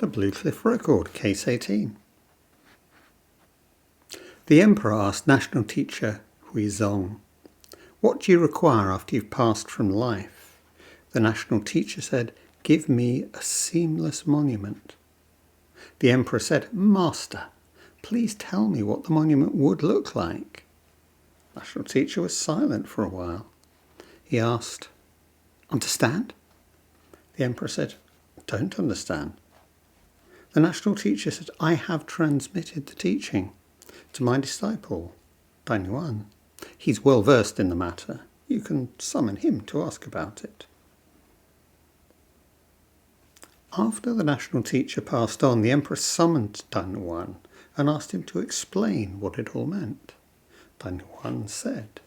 The Blue Cliff Record, Case 18. The Emperor asked national teacher Huizong, "What do you require after you've passed from life?" The national teacher said, "Give me a seamless monument." The Emperor said, "Master, please tell me what the monument would look like." The national teacher was silent for a while. He asked, "Understand?" The Emperor said, "Don't understand." The national teacher said, "I have transmitted the teaching to my disciple, Danyuan. He's well versed in the matter. You can summon him to ask about it." After the national teacher passed on, the Emperor summoned Danyuan and asked him to explain what it all meant. Danyuan said,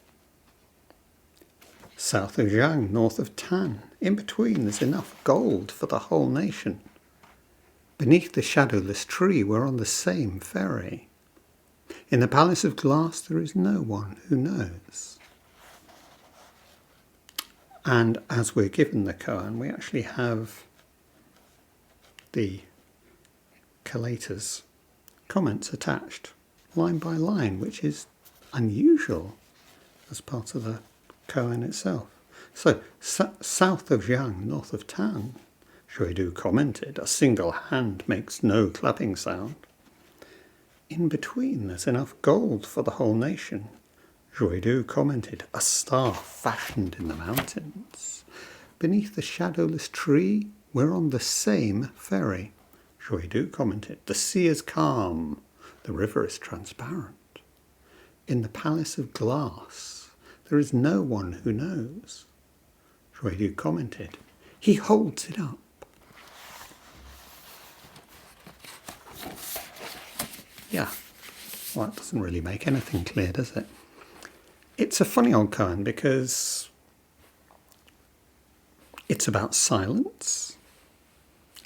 "South of Jiang, north of Tan, in between there's enough gold for the whole nation. Beneath the shadowless tree we're on the same ferry. In the palace of glass there is no one who knows." And as we're given the koan, we actually have the collator's comments attached, line by line, which is unusual as part of the koan itself. So, south of Jiang, north of Tan, Shuidu commented, "A single hand makes no clapping sound." In between there's enough gold for the whole nation. Shuidu commented, "A star fashioned in the mountains." Beneath the shadowless tree we're on the same ferry. Shuidu commented, "The sea is calm, the river is transparent. In the palace of glass there is no one who knows." Shuidu commented, "He holds it up." Yeah, well, that doesn't really make anything clear, does it? It's a funny old koan because it's about silence,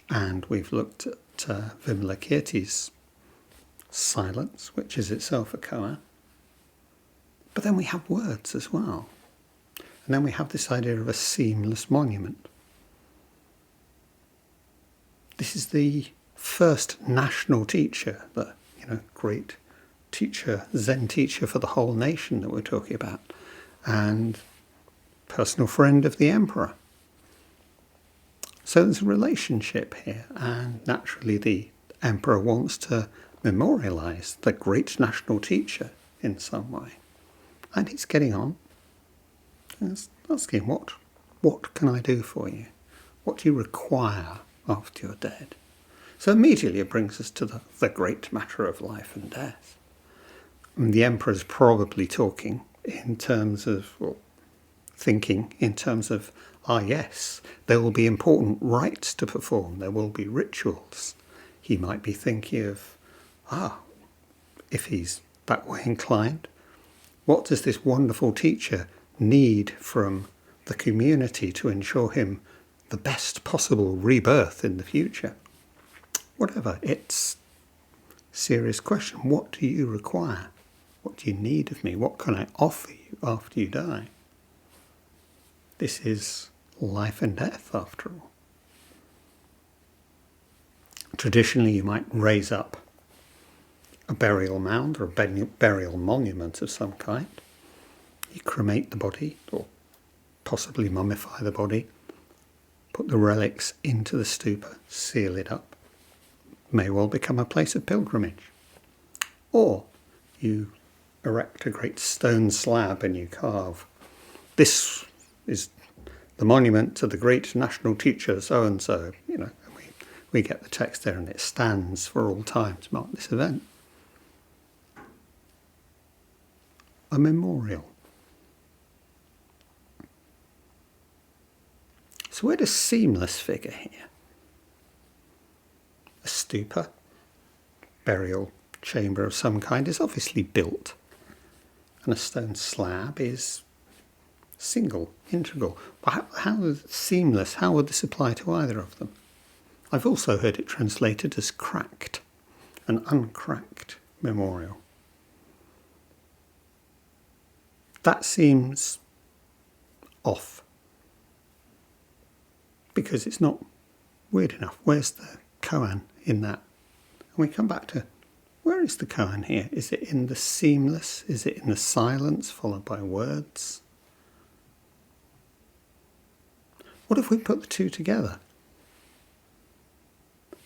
and we've looked at Vimalakirti's silence, which is itself a koan. But then we have words as well. And then we have this idea of a seamless monument. This is the first national teacher, the great teacher, Zen teacher for the whole nation that we're talking about, and personal friend of the emperor. So there's a relationship here, and naturally the emperor wants to memorialize the great national teacher in some way. And he's getting on. He's asking, what can I do for you? What do you require after you're dead? So immediately it brings us to the great matter of life and death. And the emperor's probably talking in terms of, or thinking in terms of, yes, there will be important rites to perform, there will be rituals. He might be thinking of, if he's that way inclined, what does this wonderful teacher need from the community to ensure him the best possible rebirth in the future? Whatever, it's a serious question. What do you require? What do you need of me? What can I offer you after you die? This is life and death, after all. Traditionally, you might raise up a burial mound or a burial monument of some kind. You cremate the body, or possibly mummify the body, put the relics into the stupa, seal it up. May well become a place of pilgrimage. Or you erect a great stone slab and you carve, "This is the monument to the great national teacher so-and-so." And we get the text there, and it stands for all time to mark this event. A memorial. So where does seamless figure here? A stupa, burial chamber of some kind, is obviously built, and a stone slab is single, integral. But how seamless? How would this apply to either of them? I've also heard it translated as cracked, an uncracked memorial. That seems off, because it's not weird enough. Where's the koan in that. And we come back to, where is the koan here? Is it in the seamless? Is it in the silence followed by words? What if we put the two together?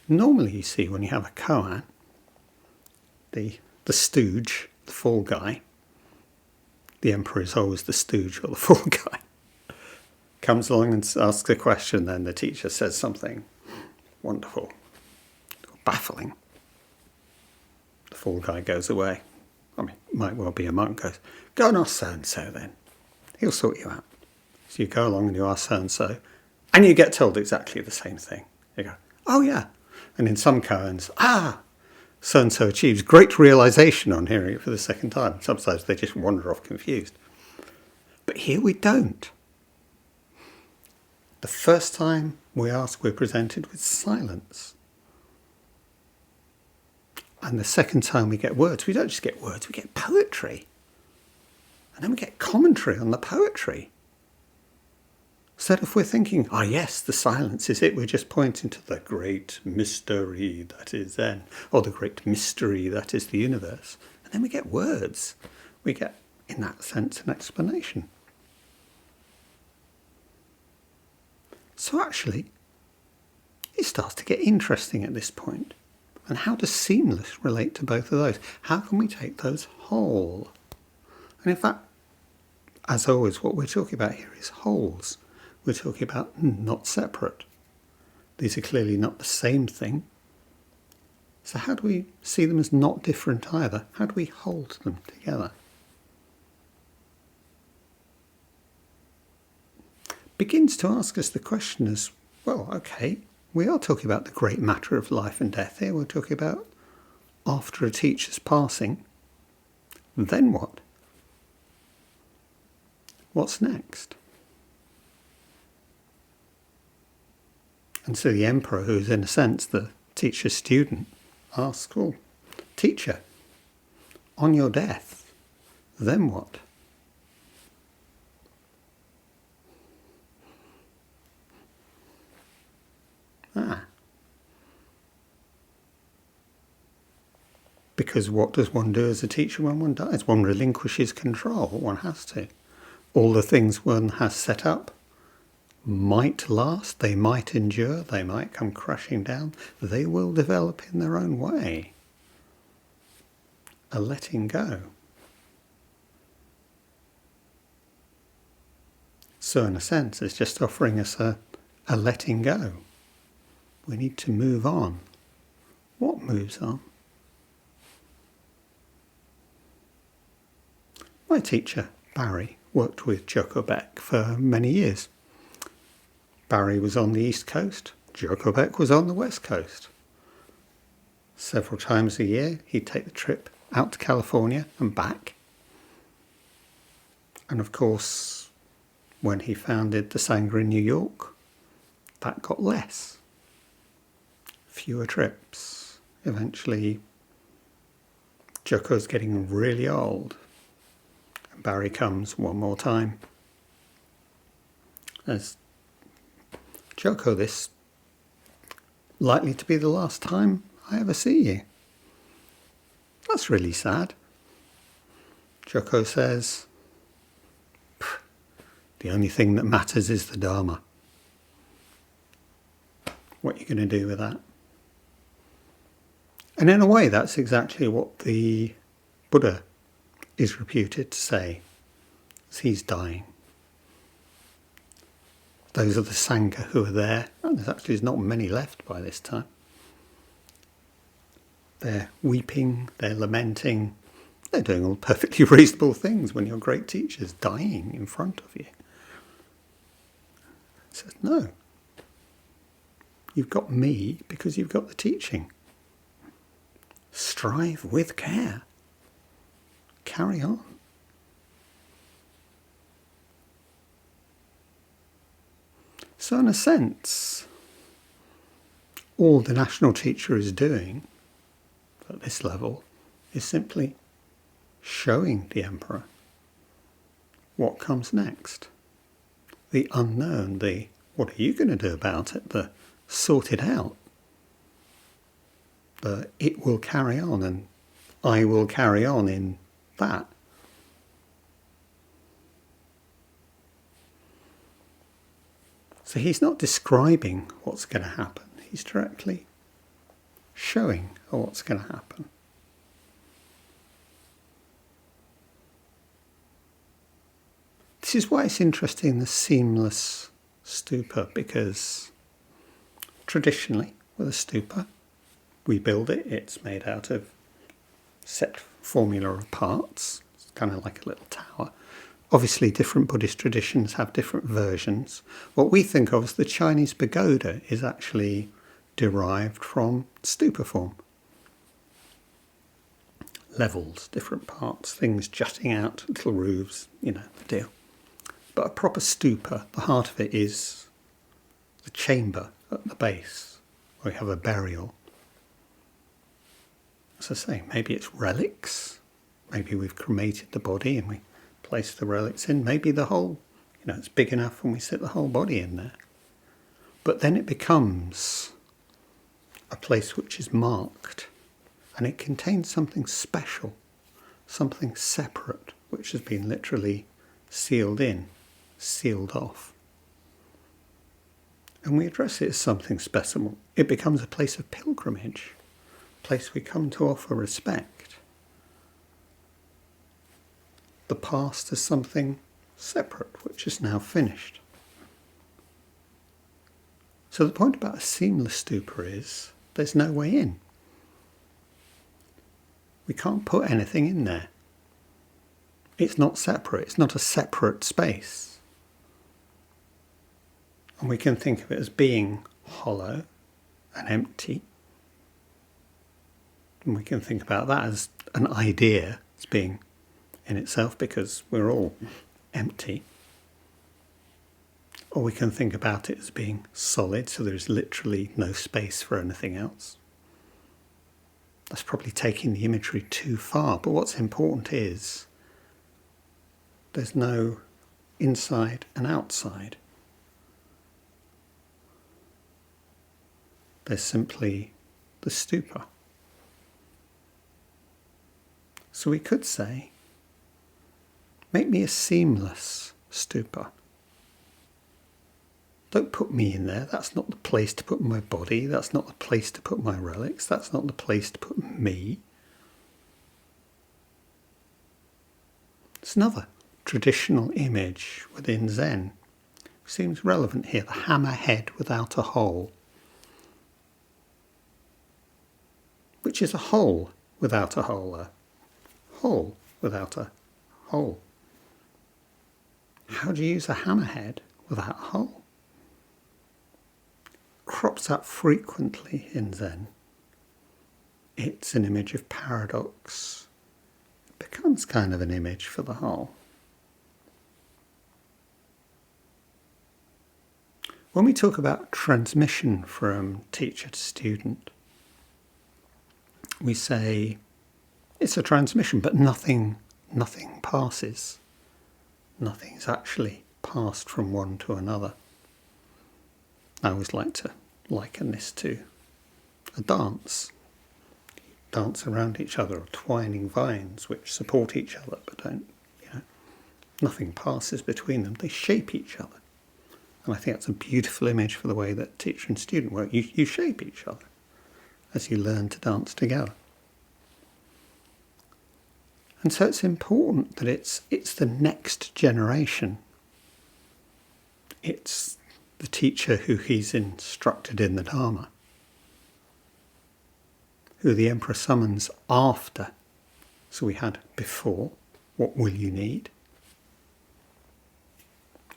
Normally you see when you have a koan, the stooge, the fall guy, the emperor is always the stooge or the fall guy, comes along and asks a question, then the teacher says something wonderful, baffling. The fall guy goes away. I mean, it might well be a monk, goes, go and ask so-and-so then. He'll sort you out. So you go along and you ask so-and-so, and you get told exactly the same thing. You go, oh yeah. And in some koans, so-and-so achieves great realization on hearing it for the second time. Sometimes they just wander off confused. But here we don't. The first time we ask, we're presented with silence. And the second time we get words, we don't just get words, we get poetry. And then we get commentary on the poetry. So that if we're thinking, yes, the silence is it, we're just pointing to the great mystery that is Zen, or the great mystery that is the universe. And then we get words. We get, in that sense, an explanation. So actually, it starts to get interesting at this point. And how does seamless relate to both of those? How can we take those whole? And in fact, as always, what we're talking about here is wholes. We're talking about not separate. These are clearly not the same thing. So how do we see them as not different either? How do we hold them together? Begins to ask us the question as, well, okay, we are talking about the great matter of life and death here. We're talking about after a teacher's passing, then what? What's next? And so the emperor, who's in a sense the teacher's student, asks, well, teacher, on your death, then what? Because what does one do as a teacher when one dies? One relinquishes control. One has to. All the things one has set up might last, they might endure, they might come crashing down. They will develop in their own way. A letting go. So in a sense, it's just offering us a letting go. We need to move on. What moves on? My teacher, Barry, worked with Joko Beck for many years. Barry was on the East Coast, Joko Beck was on the West Coast. Several times a year, he'd take the trip out to California and back. And of course, when he founded the Sangha in New York, that got less. Fewer trips. Eventually, Joko's getting really old. And Barry comes one more time. As Joko, this likely to be the last time I ever see you. That's really sad. Joko says, the only thing that matters is the Dharma. What are you going to do with that? And in a way, that's exactly what the Buddha is reputed to say as he's dying. Those are the Sangha who are there. And there's not many left by this time. They're weeping, they're lamenting. They're doing all perfectly reasonable things when your great teacher's dying in front of you. He says, no. You've got me because you've got the teaching. Strive with care. Carry on. So in a sense, all the national teacher is doing at this level is simply showing the emperor what comes next. The unknown, the what are you going to do about it, the sort it out. But it will carry on, and I will carry on in that. So he's not describing what's going to happen. He's directly showing what's going to happen. This is why it's interesting, the seamless stupa, because traditionally with a stupa, we build it, it's made out of set formula of parts. It's kind of like a little tower. Obviously, different Buddhist traditions have different versions. What we think of as the Chinese pagoda is actually derived from stupa form. Levels, different parts, things jutting out, little roofs, the deal. But a proper stupa, the heart of it is the chamber at the base, where we have a burial. As I say, maybe it's relics. Maybe we've cremated the body and we place the relics in. Maybe the whole, it's big enough and we sit the whole body in there. But then it becomes a place which is marked, and it contains something special, something separate, which has been literally sealed in, sealed off. And we address it as something special. It becomes a place of pilgrimage, a place we come to offer respect. The past is something separate, which is now finished. So the point about a seamless stupa is there's no way in. We can't put anything in there. It's not separate. It's not a separate space. And we can think of it as being hollow and empty. And we can think about that as an idea, as being in itself, because we're all empty. Or we can think about it as being solid, so there's literally no space for anything else. That's probably taking the imagery too far, but what's important is there's no inside and outside. There's simply the stupa. So we could say, make me a seamless stupa. Don't put me in there. That's not the place to put my body. That's not the place to put my relics. That's not the place to put me. It's another traditional image within Zen. Seems relevant here. The hammerhead without a hole. Which is a hole without a hole. A hole without a hole. How do you use a hammerhead without a hole? Crops up frequently in Zen. It's an image of paradox. It becomes kind of an image for the whole. When we talk about transmission from teacher to student, we say it's a transmission, but nothing passes. Nothing is actually passed from one to another. I always like to liken this to a dance. Dance around each other, or twining vines which support each other but don't, nothing passes between them. They shape each other. And I think that's a beautiful image for the way that teacher and student work. You shape each other as you learn to dance together. And so it's important that it's the next generation. It's the teacher who he's instructed in the Dharma, who the Emperor summons after. So we had before, what will you need?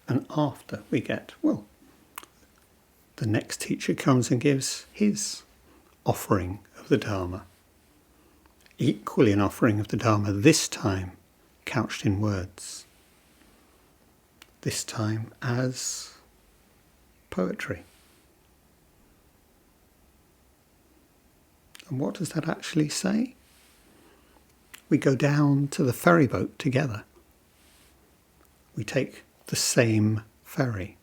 And after we get, the next teacher comes and gives his offering of the Dharma. Equally an offering of the Dharma, this time couched in words. This time as poetry. And what does that actually say? We go down to the ferry boat together. We take the same ferry.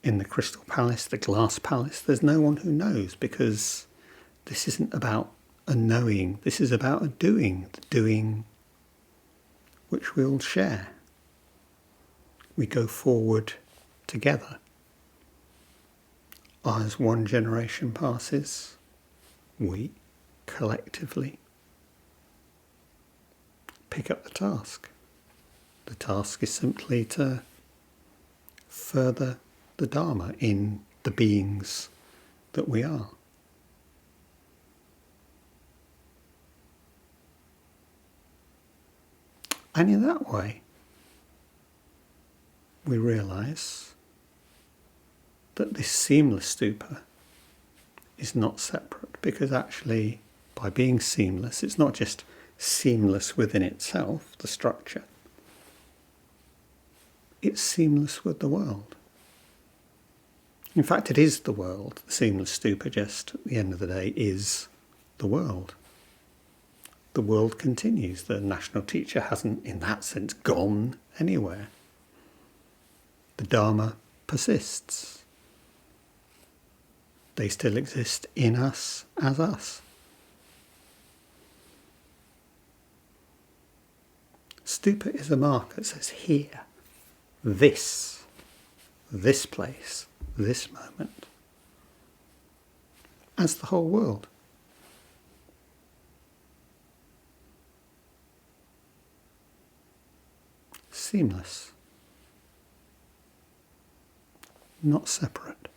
in the crystal palace, the glass palace, there's no one who knows, because this isn't about a knowing, this is about a doing, the doing which we'll share. We go forward together. As one generation passes, we collectively pick up the task. The task is simply to further the Dharma in the beings that we are. And in that way, we realise that this seamless stupa is not separate, because actually, by being seamless, it's not just seamless within itself, the structure, it's seamless with the world. In fact, it is the world. The seamless stupa, just at the end of the day, is the world. The world continues. The national teacher hasn't, in that sense, gone anywhere. The Dharma persists. They still exist in us as us. Stupa is a marker that says here, this place, this moment, as the whole world. Seamless, not separate.